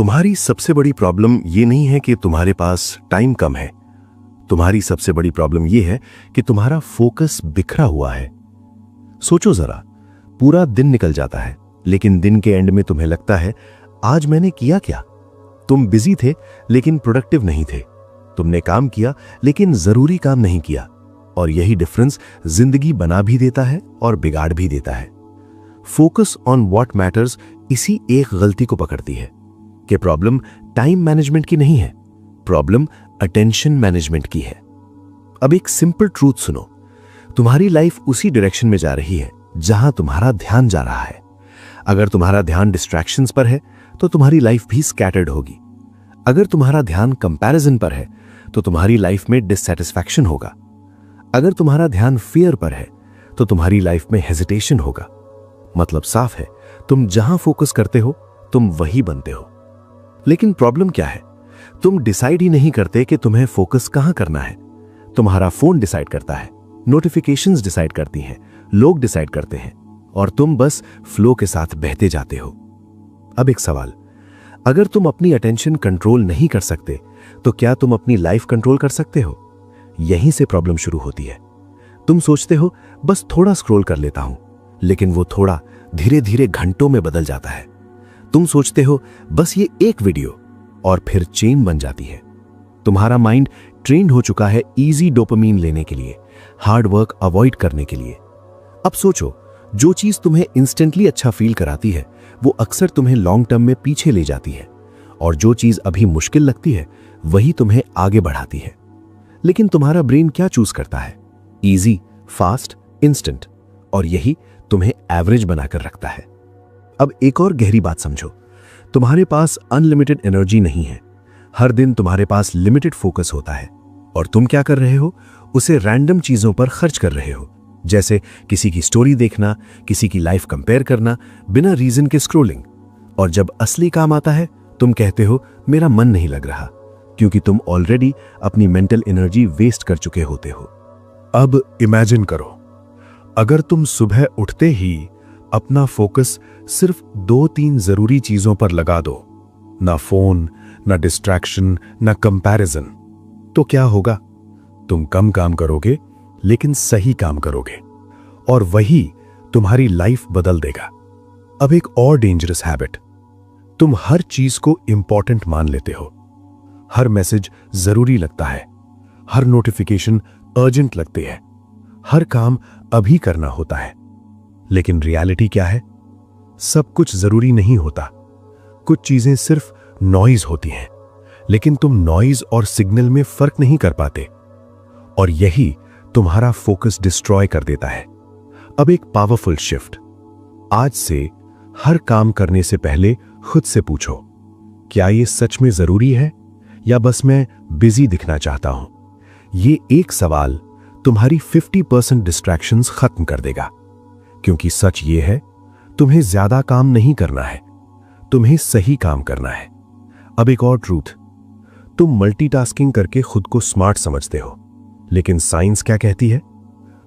तुम्हारी सबसे बड़ी प्रॉब्लम ये नहीं है कि तुम्हारे पास टाइम कम है। तुम्हारी सबसे बड़ी प्रॉब्लम ये है कि तुम्हारा फोकस बिखरा हुआ है। सोचो जरा, पूरा दिन निकल जाता है, लेकिन दिन के एंड में तुम्हें लगता है आज मैंने किया क्या? तुम बिजी थे लेकिन प्रोडक्टिव नहीं थे। तुमने काम किया लेकिन जरूरी काम नहीं किया। और यही डिफरेंस जिंदगी बना भी देता है और बिगाड़ भी देता है। फोकस ऑन व्हाट मैटर्स इसी एक गलती को पकड़ती है कि प्रॉब्लम टाइम मैनेजमेंट की नहीं है, प्रॉब्लम अटेंशन मैनेजमेंट की है। अब एक सिंपल ट्रूथ सुनो, तुम्हारी लाइफ उसी डायरेक्शन में जा रही है जहां तुम्हारा ध्यान जा रहा है। अगर तुम्हारा ध्यान डिस्ट्रैक्शंस पर है तो तुम्हारी लाइफ भी स्कैटर्ड होगी। अगर तुम्हारा ध्यान कंपैरिजन पर है तो तुम्हारी लाइफ में डिससैटिस्फैक्शन होगा। अगर तुम्हारा ध्यान फियर पर है तो तुम्हारी लाइफ में हेजिटेशन होगा। मतलब साफ है, तुम जहां फोकस करते हो तुम वही बनते हो। लेकिन प्रॉब्लम क्या है? तुम डिसाइड ही नहीं करते कि तुम्हें फोकस कहां करना है। तुम्हारा फोन डिसाइड करता है, नोटिफिकेशंस डिसाइड करती हैं, लोग डिसाइड करते हैं और तुम बस फ्लो के साथ बहते जाते हो। अब एक सवाल, अगर तुम अपनी अटेंशन कंट्रोल नहीं कर सकते तो क्या तुम अपनी लाइफ कंट्रोल कर सकते हो? यहीं से प्रॉब्लम शुरू होती है। तुम सोचते हो बस थोड़ा स्क्रॉल कर लेता हूं, लेकिन वो थोड़ा धीरे धीरे घंटों में बदल जाता है। तुम सोचते हो बस ये एक वीडियो, और फिर चेन बन जाती है। तुम्हारा माइंड ट्रेंड हो चुका है इजी डोपामीन लेने के लिए, हार्ड वर्क अवॉइड करने के लिए। अब सोचो, जो चीज तुम्हें इंस्टेंटली अच्छा फील कराती है वो अक्सर तुम्हें लॉन्ग टर्म में पीछे ले जाती है, और जो चीज अभी मुश्किल लगती है वही तुम्हें आगे बढ़ाती है। लेकिन तुम्हारा ब्रेन क्या चूज करता है? इजी, फास्ट, इंस्टेंट, और यही तुम्हें एवरेज बनाकर रखता है। अब एक और गहरी बात समझो, तुम्हारे पास अनलिमिटेड एनर्जी नहीं है। हर दिन तुम्हारे पास लिमिटेड फोकस होता है, और तुम क्या कर रहे हो? उसे रैंडम चीजों पर खर्च कर रहे हो, जैसे किसी की स्टोरी देखना, किसी की लाइफ कंपेयर करना, बिना रीजन के स्क्रोलिंग। और जब असली काम आता है तुम कहते हो मेरा मन नहीं लग रहा, क्योंकि तुम ऑलरेडी अपनी मेंटल एनर्जी वेस्ट कर चुके होते हो। अब इमेजिन करो, अगर तुम सुबह उठते ही अपना फोकस सिर्फ 2-3 जरूरी चीजों पर लगा दो, ना फोन, ना डिस्ट्रैक्शन, ना कंपैरिजन, तो क्या होगा? तुम कम काम करोगे लेकिन सही काम करोगे, और वही तुम्हारी लाइफ बदल देगा। अब एक और डेंजरस हैबिट, तुम हर चीज को इंपॉर्टेंट मान लेते हो। हर मैसेज जरूरी लगता है, हर नोटिफिकेशन अर्जेंट लगती है, हर काम अभी करना होता है। लेकिन रियलिटी क्या है? सब कुछ जरूरी नहीं होता। कुछ चीजें सिर्फ नॉइज होती हैं, लेकिन तुम नॉइज और सिग्नल में फर्क नहीं कर पाते, और यही तुम्हारा फोकस डिस्ट्रॉय कर देता है। अब एक पावरफुल शिफ्ट, आज से हर काम करने से पहले खुद से पूछो, क्या ये सच में जरूरी है या बस मैं बिजी दिखना चाहता हूं? ये एक सवाल तुम्हारी 50% डिस्ट्रैक्शंस खत्म कर देगा, क्योंकि सच ये है, तुम्हें ज्यादा काम नहीं करना है, तुम्हें सही काम करना है। अब एक और ट्रूथ, तुम मल्टीटास्किंग करके खुद को स्मार्ट समझते हो, लेकिन साइंस क्या कहती है?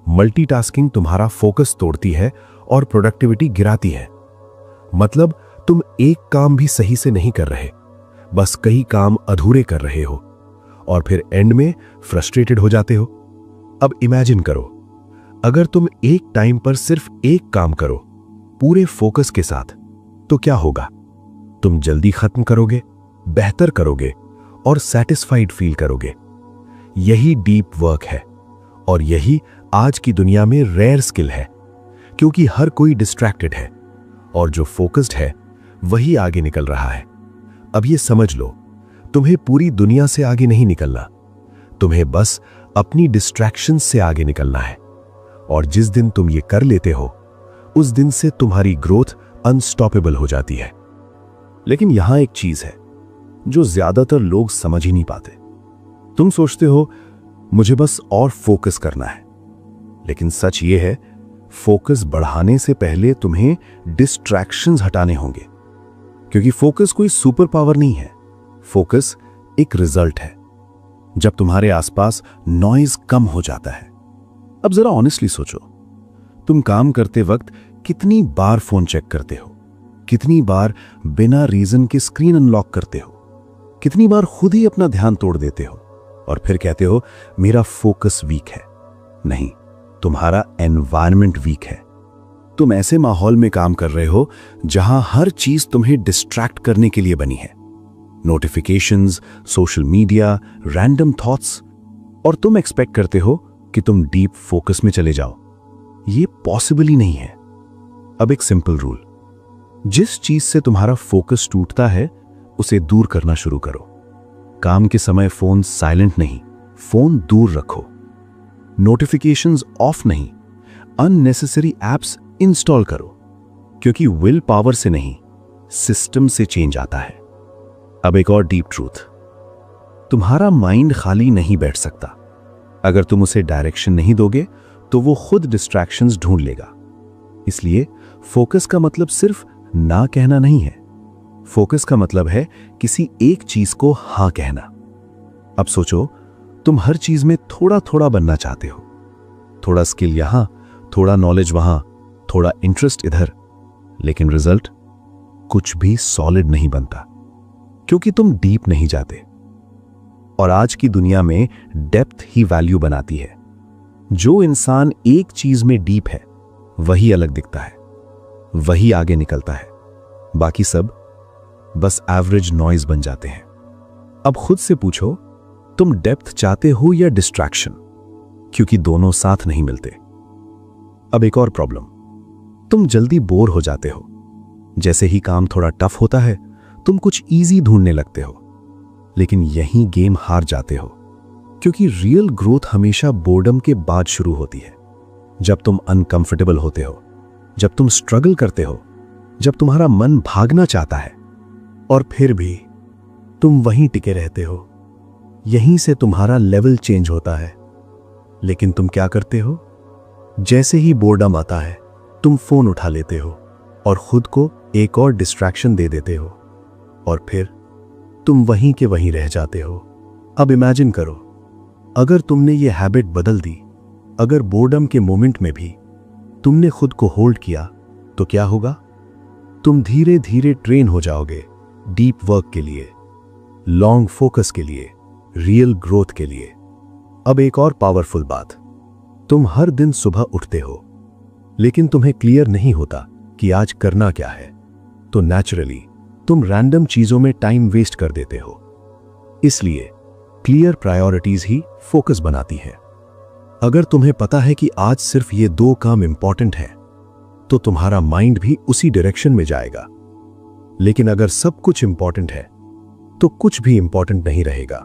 मल्टीटास्किंग तुम्हारा फोकस तोड़ती है और प्रोडक्टिविटी गिराती है। मतलब तुम एक काम भी सही से नहीं कर रहे, बस कई काम अधूरे कर रहे हो, और फिर एंड में फ्रस्ट्रेटेड हो जाते हो। अब इमेजिन करो, अगर तुम एक टाइम पर सिर्फ एक काम करो पूरे फोकस के साथ, तो क्या होगा? तुम जल्दी खत्म करोगे, बेहतर करोगे और सैटिस्फाइड फील करोगे। यही डीप वर्क है, और यही आज की दुनिया में रेयर स्किल है, क्योंकि हर कोई डिस्ट्रैक्टेड है, और जो फोकस्ड है वही आगे निकल रहा है। अब ये समझ लो, तुम्हें पूरी दुनिया से आगे नहीं निकलना, तुम्हें बस अपनी डिस्ट्रैक्शन से आगे निकलना है। और जिस दिन तुम ये कर लेते हो, उस दिन से तुम्हारी ग्रोथ अनस्टॉपेबल हो जाती है। लेकिन यहां एक चीज है जो ज्यादातर लोग समझ ही नहीं पाते। तुम सोचते हो मुझे बस और फोकस करना है, लेकिन सच ये है, फोकस बढ़ाने से पहले तुम्हें डिस्ट्रैक्शंस हटाने होंगे, क्योंकि फोकस कोई सुपर पावर नहीं है, फोकस एक रिजल्ट है। जब तुम्हारे आसपास नॉइज कम हो जाता है। अब जरा ऑनेस्टली सोचो, तुम काम करते वक्त कितनी बार फोन चेक करते हो? कितनी बार बिना रीजन के स्क्रीन अनलॉक करते हो? कितनी बार खुद ही अपना ध्यान तोड़ देते हो और फिर कहते हो मेरा फोकस वीक है? नहीं, तुम्हारा एनवायरनमेंट वीक है। तुम ऐसे माहौल में काम कर रहे हो जहां हर चीज तुम्हें डिस्ट्रैक्ट करने के लिए बनी है। Notifications, social media, random thoughts, और तुम एक्सपेक्ट करते हो कि तुम डीप फोकस में चले जाओ। ये पॉसिबल ही नहीं है। अब एक सिंपल रूल, जिस चीज से तुम्हारा फोकस टूटता है उसे दूर करना शुरू करो। काम के समय फोन साइलेंट नहीं, फोन दूर रखो। नोटिफिकेशंस ऑफ नहीं, अननेसेसरी एप्स इंस्टॉल करो, क्योंकि विल पावर से नहीं, सिस्टम से चेंज आता है। अब एक और डीप ट्रूथ, तुम्हारा माइंड खाली नहीं बैठ सकता। अगर तुम उसे डायरेक्शन नहीं दोगे तो वो खुद डिस्ट्रैक्शंस ढूंढ लेगा। इसलिए फोकस का मतलब सिर्फ ना कहना नहीं है। फोकस का मतलब है किसी एक चीज को हां कहना। अब सोचो, तुम हर चीज में थोड़ा थोड़ा बनना चाहते हो। थोड़ा स्किल यहां, थोड़ा नॉलेज वहां, थोड़ा इंटरेस्ट इधर, लेकिन रिजल्ट कुछ भी सॉलिड नहीं बनता, क्योंकि तुम डीप नहीं जाते। और आज की दुनिया में डेप्थ ही वैल्यू बनाती है। जो इंसान एक चीज में डीप है वही अलग दिखता है, वही आगे निकलता है। बाकी सब बस एवरेज नॉइज बन जाते हैं। अब खुद से पूछो, तुम डेप्थ चाहते हो या डिस्ट्रैक्शन? क्योंकि दोनों साथ नहीं मिलते। अब एक और प्रॉब्लम, तुम जल्दी बोर हो जाते हो। जैसे ही काम थोड़ा टफ होता है तुम कुछ इजी ढूंढने लगते हो, लेकिन यहीं गेम हार जाते हो। क्योंकि रियल ग्रोथ हमेशा बोर्डम के बाद शुरू होती है। जब तुम अनकंफर्टेबल होते हो, जब तुम स्ट्रगल करते हो, जब तुम्हारा मन भागना चाहता है, और फिर भी तुम वहीं टिके रहते हो। यहीं से तुम्हारा लेवल चेंज होता है। लेकिन तुम क्या करते हो? जैसे ही बोर्डम आता है तुम फोन उठा लेते हो और खुद को एक और डिस्ट्रैक्शन दे देते हो, और फिर तुम वहीं के वहीं रह जाते हो। अब इमेजिन करो, अगर तुमने ये हैबिट बदल दी, अगर बोर्डम के मोमेंट में भी तुमने खुद को होल्ड किया, तो क्या होगा? तुम धीरे धीरे ट्रेन हो जाओगे डीप वर्क के लिए, लॉन्ग फोकस के लिए, रियल ग्रोथ के लिए। अब एक और पावरफुल बात, तुम हर दिन सुबह उठते हो, लेकिन तुम्हें क्लियर नहीं होता कि आज करना क्या है। तो नेचुरली तुम रैंडम चीजों में टाइम वेस्ट कर देते हो। इसलिए क्लियर प्रायोरिटीज ही फोकस बनाती है। अगर तुम्हें पता है कि आज सिर्फ ये 2 काम इंपॉर्टेंट हैं, तो तुम्हारा माइंड भी उसी डायरेक्शन में जाएगा। लेकिन अगर सब कुछ इंपॉर्टेंट है तो कुछ भी इंपॉर्टेंट नहीं रहेगा।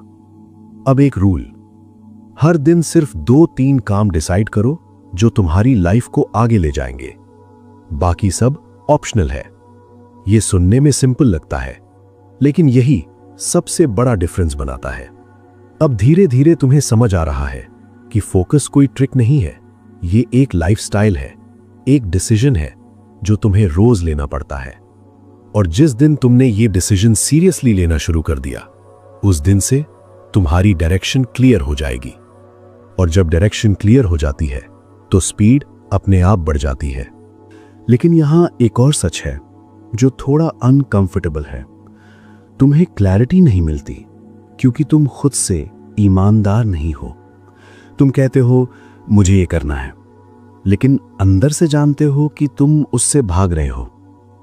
अब एक रूल, हर दिन सिर्फ 2-3 काम डिसाइड करो जो तुम्हारी लाइफ को आगे ले जाएंगे। बाकी सब ऑप्शनल है। यह सुनने में सिंपल लगता है, लेकिन यही सबसे बड़ा डिफरेंस बनाता है। अब धीरे धीरे तुम्हें समझ आ रहा है कि फोकस कोई ट्रिक नहीं है, ये एक लाइफस्टाइल है, एक डिसीजन है जो तुम्हें रोज लेना पड़ता है। और जिस दिन तुमने ये डिसीजन सीरियसली लेना शुरू कर दिया, उस दिन से तुम्हारी डायरेक्शन क्लियर हो जाएगी। और जब डायरेक्शन क्लियर हो जाती है तो स्पीड अपने आप बढ़ जाती है। लेकिन यहां एक और सच है जो थोड़ा अनकंफर्टेबल है। तुम्हें क्लैरिटी नहीं मिलती क्योंकि तुम खुद से ईमानदार नहीं हो। तुम कहते हो मुझे ये करना है, लेकिन अंदर से जानते हो कि तुम उससे भाग रहे हो।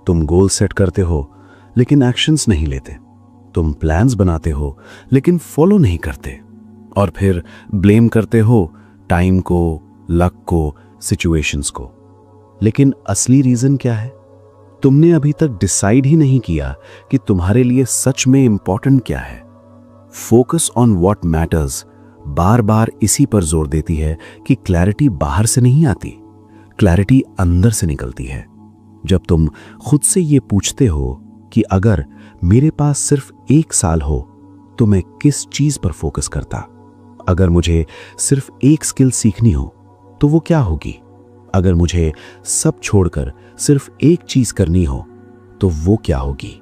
तुम गोल सेट करते हो लेकिन एक्शंस नहीं लेते। तुम प्लान्स बनाते हो लेकिन फॉलो नहीं करते। और फिर ब्लेम करते हो टाइम को, लक को, सिचुएशंस को। लेकिन असली रीजन क्या है? तुमने अभी तक डिसाइड ही नहीं किया कि तुम्हारे लिए सच में इंपॉर्टेंट क्या है। फोकस ऑन व्हाट मैटर्स बार बार इसी पर जोर देती है कि क्लैरिटी बाहर से नहीं आती, क्लैरिटी अंदर से निकलती है। जब तुम खुद से ये पूछते हो कि अगर मेरे पास सिर्फ 1 साल हो तो मैं किस चीज पर फोकस करता? अगर मुझे सिर्फ एक स्किल सीखनी हो तो वो क्या होगी? अगर मुझे सब छोड़कर सिर्फ एक चीज करनी हो तो वो क्या होगी?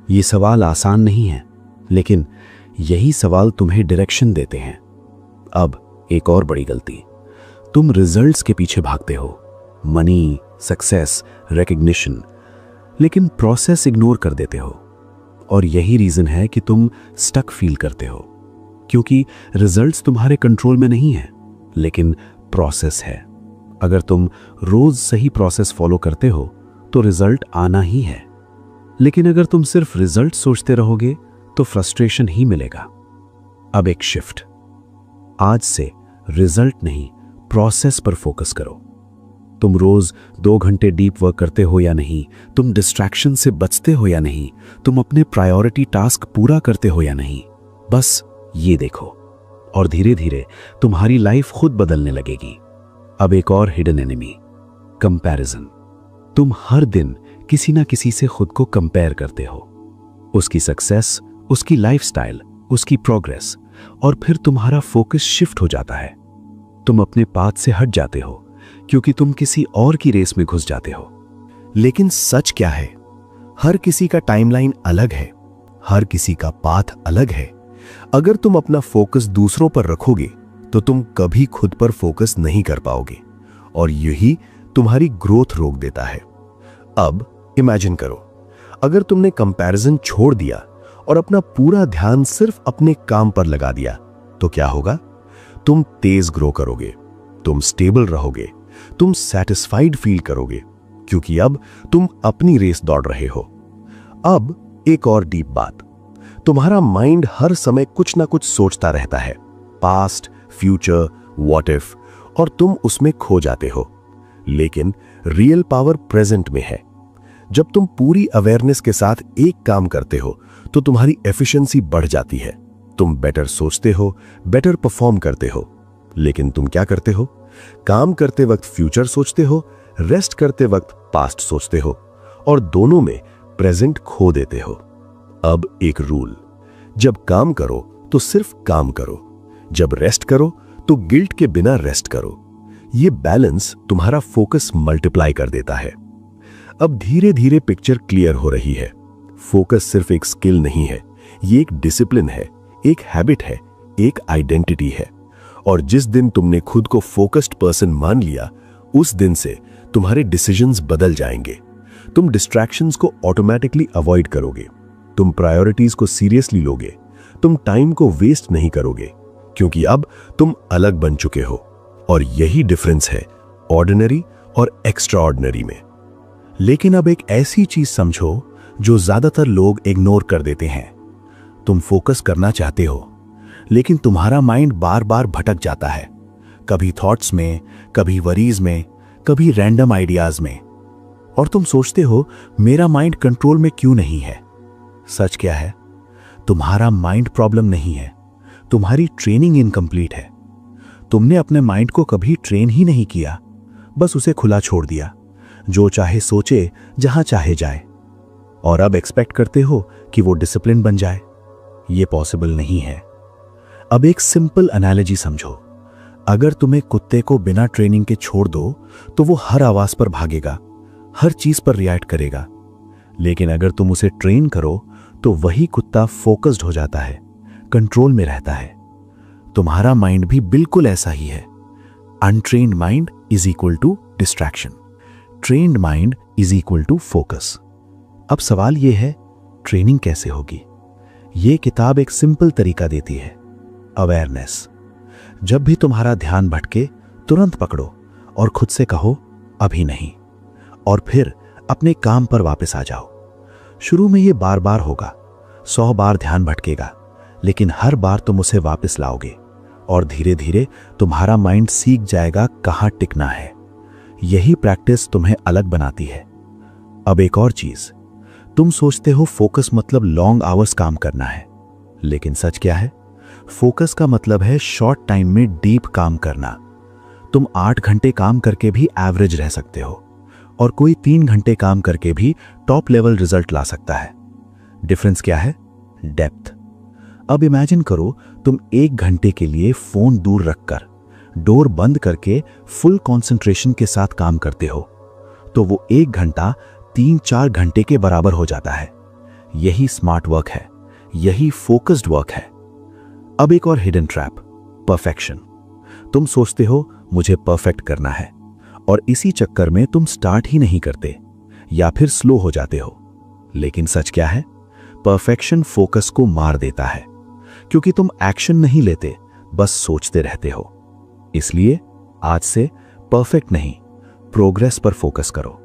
ये सवाल आसान नहीं है, लेकिन यही सवाल तुम्हें डायरेक्शन देते हैं। अब एक और बड़ी गलती, तुम रिजल्ट्स के पीछे भागते हो, मनी, सक्सेस, रिकग्निशन। लेकिन प्रोसेस इग्नोर कर देते हो। और यही रीजन है कि तुम स्टक फील करते हो, क्योंकि रिजल्ट्स तुम्हारे कंट्रोल में नहीं है, लेकिन प्रोसेस है। अगर तुम रोज सही प्रोसेस फॉलो करते हो तो रिजल्ट आना ही है, लेकिन अगर तुम सिर्फ रिजल्ट सोचते रहोगे तो फ्रस्ट्रेशन ही मिलेगा। अब एक शिफ्ट, आज से रिजल्ट नहीं, प्रोसेस पर फोकस करो। तुम रोज 2 घंटे डीप वर्क करते हो या नहीं, तुम डिस्ट्रैक्शन से बचते हो या नहीं, तुम अपने प्रायोरिटी टास्क पूरा करते हो या नहीं, बस ये देखो, और धीरे धीरे तुम्हारी लाइफ खुद बदलने लगेगी। अब एक और हिडन एनिमी, कंपैरिजन। तुम हर दिन किसी ना किसी से खुद को कंपेयर करते हो, उसकी सक्सेस, उसकी लाइफस्टाइल, उसकी प्रोग्रेस, और फिर तुम्हारा फोकस शिफ्ट हो जाता है। तुम अपने पाथ से हट जाते हो क्योंकि तुम किसी और की रेस में घुस जाते हो। लेकिन सच क्या है? हर किसी का टाइमलाइन अलग है, हर किसी का पाथ अलग है। अगर तुम अपना फोकस दूसरों पर रखोगे तो तुम कभी खुद पर फोकस नहीं कर पाओगे, और यही तुम्हारी ग्रोथ रोक देता है। अब इमेजिन करो, अगर तुमने कंपैरिजन छोड़ दिया और अपना पूरा ध्यान सिर्फ अपने काम पर लगा दिया, तो क्या होगा? तुम तेज ग्रो करोगे, तुम स्टेबल रहोगे, तुम सेटिस्फाइड फील करोगे, क्योंकि अब तुम अपनी रेस दौड़ रहे हो। अब एक और डीप बात, तुम्हारा माइंड हर समय कुछ ना कुछ सोचता रहता है, पास्ट, फ्यूचर, व्हाट इफ, और तुम उसमें खो जाते हो। लेकिन रियल पावर प्रेजेंट में है। जब तुम पूरी अवेयरनेस के साथ एक काम करते हो तो तुम्हारी एफिशिएंसी बढ़ जाती है, तुम बेटर सोचते हो, बेटर परफॉर्म करते हो। लेकिन तुम क्या करते हो? काम करते वक्त फ्यूचर सोचते हो, रेस्ट करते वक्त पास्ट सोचते हो, और दोनों में प्रेजेंट खो देते हो। अब एक रूल, जब काम करो तो सिर्फ काम करो, जब रेस्ट करो तो गिल्ट के बिना रेस्ट करो। ये बैलेंस तुम्हारा फोकस मल्टीप्लाई कर देता है। अब धीरे धीरे पिक्चर क्लियर हो रही है। फोकस सिर्फ एक स्किल नहीं है, ये एक डिसिप्लिन है, एक हैबिट है, एक आइडेंटिटी है। और जिस दिन तुमने खुद को फोकस्ड पर्सन मान लिया, उस दिन से तुम्हारे डिसीजंस बदल जाएंगे। तुम डिस्ट्रैक्शंस को ऑटोमेटिकली अवॉइड करोगे, तुम प्रायोरिटीज को सीरियसली लोगे, तुम टाइम को वेस्ट नहीं करोगे, क्योंकि अब तुम अलग बन चुके हो। और यही डिफरेंस है ऑर्डिनरी और एक्स्ट्राऑर्डिनरी में। लेकिन अब एक ऐसी चीज समझो जो ज्यादातर लोग इग्नोर कर देते हैं। तुम फोकस करना चाहते हो, लेकिन तुम्हारा माइंड बार बार भटक जाता है, कभी थॉट्स में, कभी वरीज में, कभी रैंडम आइडियाज में। और तुम सोचते हो मेरा माइंड कंट्रोल में क्यों नहीं है? सच क्या है? तुम्हारा माइंड प्रॉब्लम नहीं है, तुम्हारी ट्रेनिंग इनकम्प्लीट है। तुमने अपने माइंड को कभी ट्रेन ही नहीं किया, बस उसे खुला छोड़ दिया, जो चाहे सोचे, जहां चाहे जाए, और अब एक्सपेक्ट करते हो कि वो डिसिप्लिन बन जाए। ये पॉसिबल नहीं है। अब एक सिंपल एनालॉजी समझो, अगर तुम्हें कुत्ते को बिना ट्रेनिंग के छोड़ दो तो वो हर आवाज पर भागेगा, हर चीज पर रिएक्ट करेगा। लेकिन अगर तुम उसे ट्रेन करो तो वही कुत्ता फोकस्ड हो जाता है, कंट्रोल में रहता है। तुम्हारा माइंड भी बिल्कुल ऐसा ही है। Untrained mind is equal to distraction, trained mind is equal to focus. अब सवाल यह है, ट्रेनिंग कैसे होगी? यह किताब एक सिंपल तरीका देती है, अवेयरनेस। जब भी तुम्हारा ध्यान भटके, तुरंत पकड़ो और खुद से कहो अभी नहीं, और फिर अपने काम पर वापस आ जाओ। शुरू में यह बार बार होगा, 100 बार ध्यान भटकेगा, लेकिन हर बार तुम उसे वापस लाओगे, और धीरे धीरे तुम्हारा माइंड सीख जाएगा कहां टिकना है। यही प्रैक्टिस तुम्हें अलग बनाती है। अब एक और चीज, तुम सोचते हो फोकस मतलब लॉन्ग आवर्स काम करना है, लेकिन सच क्या है? फोकस का मतलब है शॉर्ट टाइम में डीप काम करना। तुम 8 घंटे काम करके भी एवरेज रह सकते हो, और कोई 3 घंटे काम करके भी टॉप लेवल रिजल्ट ला सकता है। डिफरेंस क्या है? डेप्थ। अब इमेजिन करो, तुम 1 घंटे के लिए फोन दूर रखकर, डोर बंद करके फुल कंसंट्रेशन के साथ काम करते हो, तो वो 1 घंटा 3-4 घंटे के बराबर हो जाता है। यही स्मार्ट वर्क है, यही फोकस्ड वर्क है। अब एक और हिडन ट्रैप, परफेक्शन। तुम सोचते हो मुझे परफेक्ट करना है, और इसी चक्कर में तुम स्टार्ट ही नहीं करते, या फिर स्लो हो जाते हो। लेकिन सच क्या है? परफेक्शन फोकस को मार देता है, क्योंकि तुम एक्शन नहीं लेते, बस सोचते रहते हो। इसलिए आज से परफेक्ट नहीं, प्रोग्रेस पर फोकस करो।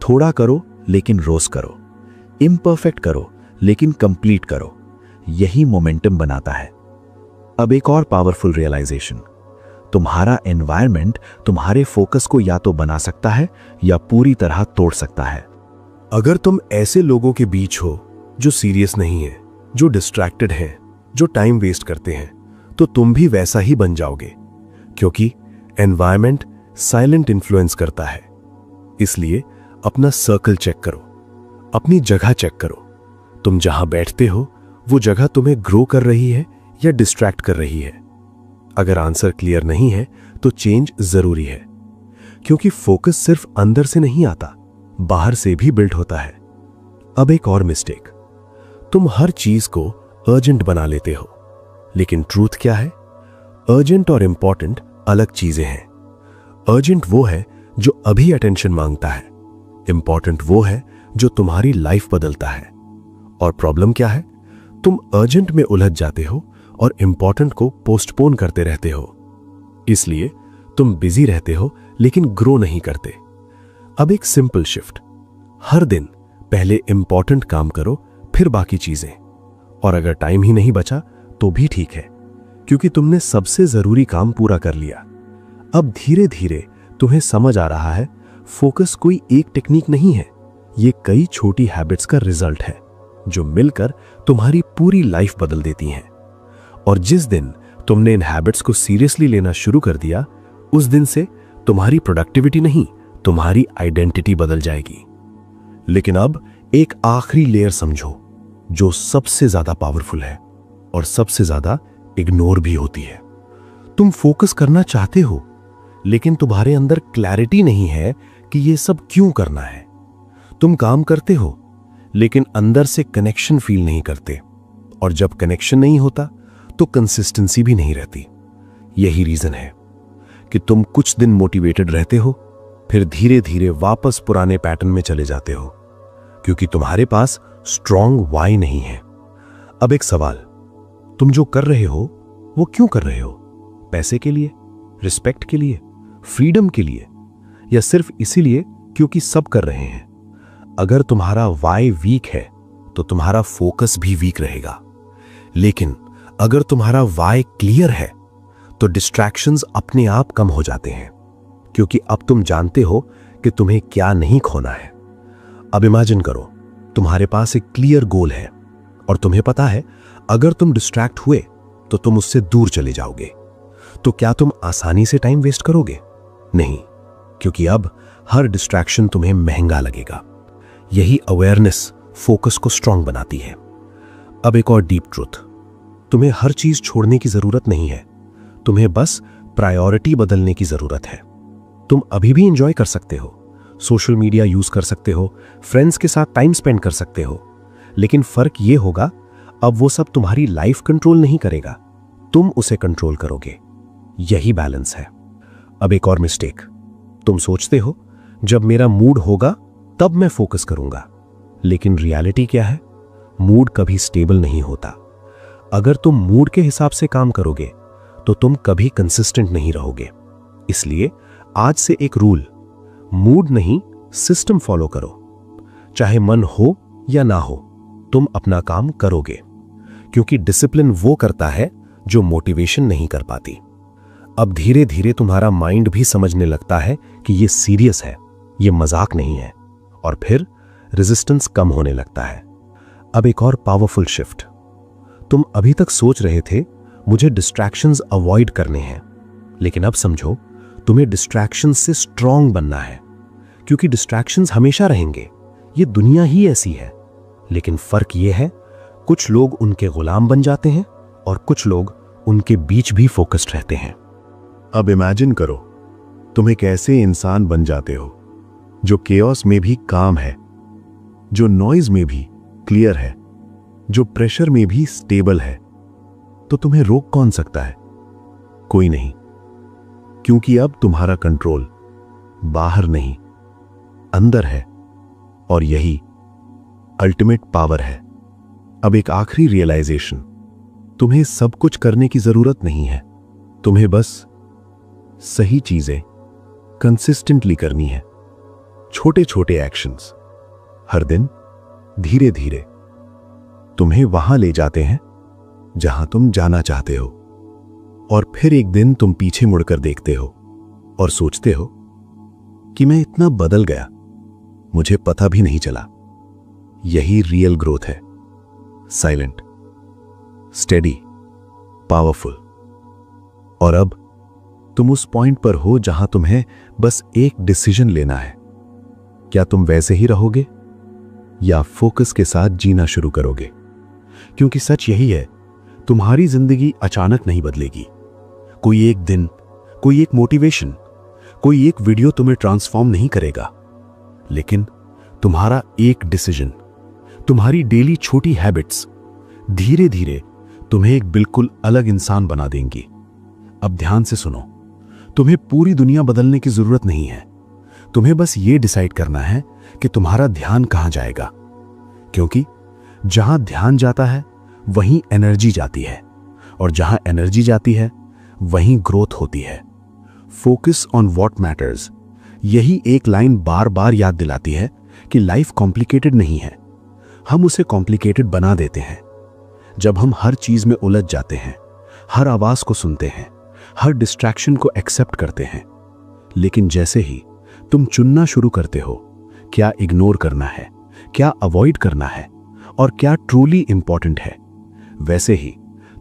थोड़ा करो लेकिन रोज करो, इम्परफेक्ट करो लेकिन कंप्लीट करो। यही मोमेंटम बनाता है। अब एक और पावरफुल रियलाइजेशन, तुम्हारा एनवायरनमेंट तुम्हारे फोकस को या तो बना सकता है या पूरी तरह तोड़ सकता है। अगर तुम ऐसे लोगों के बीच हो जो सीरियस नहीं है, जो डिस्ट्रैक्टेड हैं, जो टाइम वेस्ट करते हैं, तो तुम भी वैसा ही बन जाओगे, क्योंकि एनवायरनमेंट साइलेंट इन्फ्लुएंस करता है। इसलिए अपना सर्कल चेक करो, अपनी जगह चेक करो। तुम जहां बैठते हो वो जगह तुम्हें ग्रो कर रही है या डिस्ट्रैक्ट कर रही है? अगर आंसर क्लियर नहीं है तो चेंज जरूरी है, क्योंकि फोकस सिर्फ अंदर से नहीं आता, बाहर से भी बिल्ड होता है। अब एक और मिस्टेक, तुम हर चीज को अर्जेंट बना लेते हो। लेकिन ट्रूथ क्या है? अर्जेंट और इंपॉर्टेंट अलग चीजें हैं। अर्जेंट वो है जो अभी अटेंशन मांगता है, इंपॉर्टेंट वो है जो तुम्हारी लाइफ बदलता है। और प्रॉब्लम क्या है? तुम अर्जेंट में उलझ जाते हो और इंपॉर्टेंट को पोस्टपोन करते रहते हो। इसलिए तुम बिजी रहते हो लेकिन ग्रो नहीं करते। अब एक सिंपल शिफ्ट, हर दिन पहले इंपॉर्टेंट काम करो, फिर बाकी चीजें। और अगर टाइम ही नहीं बचा तो भी ठीक है, क्योंकि तुमने सबसे जरूरी काम पूरा कर लिया। अब धीरे धीरे तुम्हें समझ आ रहा है, फोकस कोई एक टेक्निक नहीं है, ये कई छोटी हैबिट्स का रिजल्ट है जो मिलकर तुम्हारी पूरी लाइफ बदल देती हैं। और जिस दिन तुमने इन हैबिट्स को सीरियसली लेना शुरू कर दिया, उस दिन से तुम्हारी प्रोडक्टिविटी नहीं, तुम्हारी आइडेंटिटी बदल जाएगी। लेकिन अब एक आखिरी लेयर समझो, जो सबसे ज्यादा पावरफुल है और सबसे ज्यादा इग्नोर भी होती है। तुम फोकस करना चाहते हो, लेकिन तुम्हारे अंदर क्लैरिटी नहीं है कि यह सब क्यों करना है। तुम काम करते हो, लेकिन अंदर से कनेक्शन फील नहीं करते, और जब कनेक्शन नहीं होता तो कंसिस्टेंसी भी नहीं रहती। यही रीजन है कि तुम कुछ दिन मोटिवेटेड रहते हो, फिर धीरे धीरे वापस पुराने पैटर्न में चले जाते हो, क्योंकि तुम्हारे पास स्ट्रॉन्ग वाई नहीं है। अब एक सवाल, तुम जो कर रहे हो वो क्यों कर रहे हो? पैसे के लिए, रिस्पेक्ट के लिए, फ्रीडम के लिए, या सिर्फ इसीलिए क्योंकि सब कर रहे हैं? अगर तुम्हारा वाई वीक है तो तुम्हारा फोकस भी वीक रहेगा। लेकिन अगर तुम्हारा वाई क्लियर है तो डिस्ट्रैक्शंस अपने आप कम हो जाते हैं, क्योंकि अब तुम जानते हो कि तुम्हें क्या नहीं खोना है। अब इमेजिन करो, तुम्हारे पास एक क्लियर गोल है और तुम्हें पता है अगर तुम डिस्ट्रैक्ट हुए तो तुम उससे दूर चले जाओगे। तो क्या तुम आसानी से टाइम वेस्ट करोगे? नहीं, क्योंकि अब हर डिस्ट्रैक्शन तुम्हें महंगा लगेगा। यही अवेयरनेस फोकस को स्ट्रांग बनाती है। अब एक और डीप ट्रूथ, तुम्हें हर चीज छोड़ने की जरूरत नहीं है, तुम्हें बस प्रायोरिटी बदलने की जरूरत है। तुम अभी भी एंजॉय कर सकते हो, सोशल मीडिया यूज कर सकते हो, फ्रेंड्स के साथ टाइम स्पेंड कर सकते हो, लेकिन फर्क यह होगा, अब वो सब तुम्हारी लाइफ कंट्रोल नहीं करेगा, तुम उसे कंट्रोल करोगे। यही बैलेंस है। अब एक और मिस्टेक, तुम सोचते हो जब मेरा मूड होगा तब मैं फोकस करूंगा, लेकिन रियलिटी क्या है? मूड कभी स्टेबल नहीं होता। अगर तुम मूड के हिसाब से काम करोगे तो तुम कभी कंसिस्टेंट नहीं रहोगे। इसलिए आज से एक रूल, मूड नहीं सिस्टम फॉलो करो। चाहे मन हो या ना हो, तुम अपना काम करोगे, क्योंकि डिसिप्लिन वो करता है जो मोटिवेशन नहीं कर पाती। अब धीरे धीरे तुम्हारा माइंड भी समझने लगता है कि ये सीरियस है, ये मजाक नहीं है, और फिर रेजिस्टेंस कम होने लगता है। अब एक और पावरफुल शिफ्ट, तुम अभी तक सोच रहे थे मुझे डिस्ट्रैक्शंस अवॉइड करने हैं, लेकिन अब समझो तुम्हें डिस्ट्रैक्शंस से स्ट्रांग बनना है, क्योंकि डिस्ट्रैक्शंस हमेशा रहेंगे, ये दुनिया ही ऐसी है। लेकिन फर्क ये है, कुछ लोग उनके गुलाम बन जाते हैं और कुछ लोग उनके बीच भी फोकस्ड रहते हैं। अब इमेजिन करो, तुम एक ऐसे इंसान बन जाते हो जो केओस में भी काम है, जो नॉइज में भी क्लियर है, जो प्रेशर में भी स्टेबल है। तो तुम्हें रोक कौन सकता है? कोई नहीं, क्योंकि अब तुम्हारा कंट्रोल बाहर नहीं, अंदर है। और यही अल्टीमेट पावर है। अब एक आखिरी रियलाइजेशन, तुम्हें सब कुछ करने की जरूरत नहीं है, तुम्हें बस सही चीजें कंसिस्टेंटली करनी है। छोटे छोटे एक्शंस हर दिन धीरे धीरे तुम्हें वहां ले जाते हैं जहां तुम जाना चाहते हो। और फिर एक दिन तुम पीछे मुड़कर देखते हो और सोचते हो कि मैं इतना बदल गया, मुझे पता भी नहीं चला। यही रियल ग्रोथ है, साइलेंट, स्टेडी, पावरफुल। और अब तुम उस पॉइंट पर हो जहां तुम्हें बस एक डिसीजन लेना है। क्या तुम वैसे ही रहोगे या फोकस के साथ जीना शुरू करोगे? क्योंकि सच यही है, तुम्हारी जिंदगी अचानक नहीं बदलेगी। कोई एक दिन, कोई एक मोटिवेशन, कोई एक वीडियो तुम्हें ट्रांसफॉर्म नहीं करेगा, लेकिन तुम्हारा एक डिसीजन, तुम्हारी डेली छोटी हैबिट्स धीरे धीरे तुम्हें एक बिल्कुल अलग इंसान बना देंगी। अब ध्यान से सुनो, तुम्हें पूरी दुनिया बदलने की जरूरत नहीं है। तुम्हें बस यह डिसाइड करना है कि तुम्हारा ध्यान कहां जाएगा, क्योंकि जहां ध्यान जाता है वहीं एनर्जी जाती है, और जहां एनर्जी जाती है वहीं ग्रोथ होती है। फोकस ऑन व्हाट मैटर्स, यही एक लाइन बार बार याद दिलाती है कि लाइफ कॉम्प्लिकेटेड नहीं है, हम उसे कॉम्प्लिकेटेड बना देते हैं। जब हम हर चीज में उलझ जाते हैं, हर आवाज को सुनते हैं, हर डिस्ट्रैक्शन को एक्सेप्ट करते हैं। लेकिन जैसे ही तुम चुनना शुरू करते हो, क्या इग्नोर करना है, क्या अवॉइड करना है और क्या ट्रूली इंपॉर्टेंट है, वैसे ही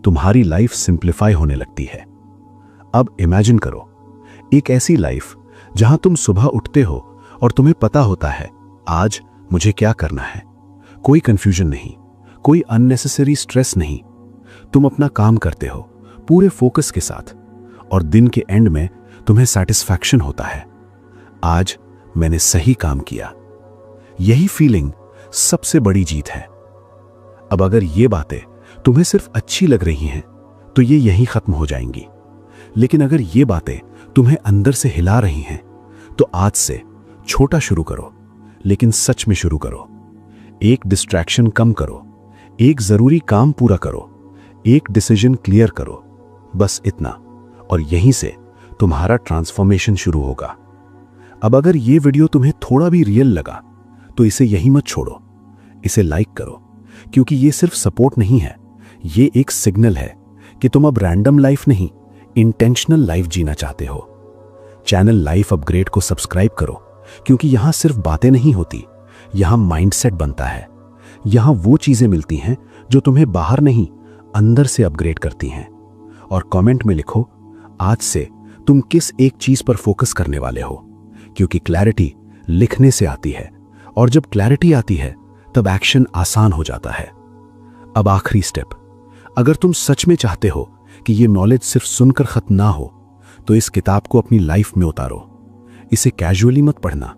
तुम्हारी लाइफ सिंप्लीफाई होने लगती है। अब इमेजिन करो एक ऐसी लाइफ जहां तुम सुबह उठते हो और तुम्हें पता होता है आज मुझे क्या करना है। कोई कंफ्यूजन नहीं, कोई अननेसेसरी स्ट्रेस नहीं। तुम अपना काम करते हो पूरे फोकस के साथ, और दिन के एंड में तुम्हें सैटिस्फैक्शन होता है, आज मैंने सही काम किया। यही फीलिंग सबसे बड़ी जीत है। अब अगर ये बातें तुम्हें सिर्फ अच्छी लग रही हैं तो ये यहीं खत्म हो जाएंगी, लेकिन अगर ये बातें तुम्हें अंदर से हिला रही हैं तो आज से छोटा शुरू करो, लेकिन सच में शुरू करो। एक डिस्ट्रैक्शन कम करो, एक जरूरी काम पूरा करो, एक डिसीजन क्लियर करो, बस इतना, और यहीं से तुम्हारा ट्रांसफॉर्मेशन शुरू होगा। अब अगर ये वीडियो तुम्हें थोड़ा भी रियल लगा तो इसे यहीं मत छोड़ो, इसे लाइक करो, क्योंकि ये सिर्फ सपोर्ट नहीं है, ये एक सिग्नल है कि तुम अब रैंडम लाइफ नहीं, इंटेंशनल लाइफ जीना चाहते हो। चैनल लाइफ अपग्रेड को सब्सक्राइब करो, क्योंकि यहां सिर्फ बातें नहीं होती, यहां माइंडसेट बनता है। यहां वो चीजें मिलती हैं जो तुम्हें बाहर नहीं, अंदर से अपग्रेड करती हैं। और कमेंट में लिखो आज से तुम किस एक चीज पर फोकस करने वाले हो, क्योंकि क्लैरिटी लिखने से आती है, और जब क्लैरिटी आती है तब एक्शन आसान हो जाता है। अब आखिरी स्टेप, अगर तुम सच में चाहते हो कि ये नॉलेज सिर्फ सुनकर खत्म ना हो, तो इस किताब को अपनी लाइफ में उतारो। इसे कैजुअली मत पढ़ना,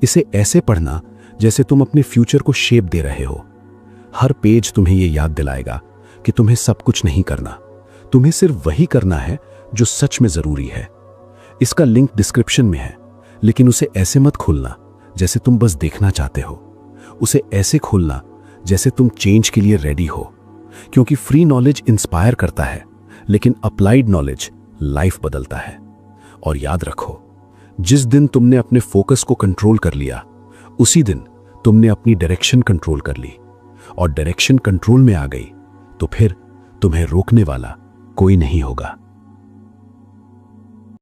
इसे ऐसे पढ़ना जैसे तुम अपने फ्यूचर को शेप दे रहे हो। हर पेज तुम्हें यह याद दिलाएगा कि तुम्हें सब कुछ नहीं करना, तुम्हें सिर्फ वही करना है जो सच में जरूरी है। इसका लिंक डिस्क्रिप्शन में है, लेकिन उसे ऐसे मत खोलना जैसे तुम बस देखना चाहते हो, उसे ऐसे खोलना जैसे तुम चेंज के लिए रेडी हो, क्योंकि फ्री नॉलेज इंस्पायर करता है, लेकिन अप्लाइड नॉलेज लाइफ बदलता है। और याद रखो, जिस दिन तुमने अपने फोकस को कंट्रोल कर लिया, उसी दिन तुमने अपनी डायरेक्शन कंट्रोल कर ली, और डायरेक्शन कंट्रोल में आ गई तो फिर तुम्हें रोकने वाला कोई नहीं होगा।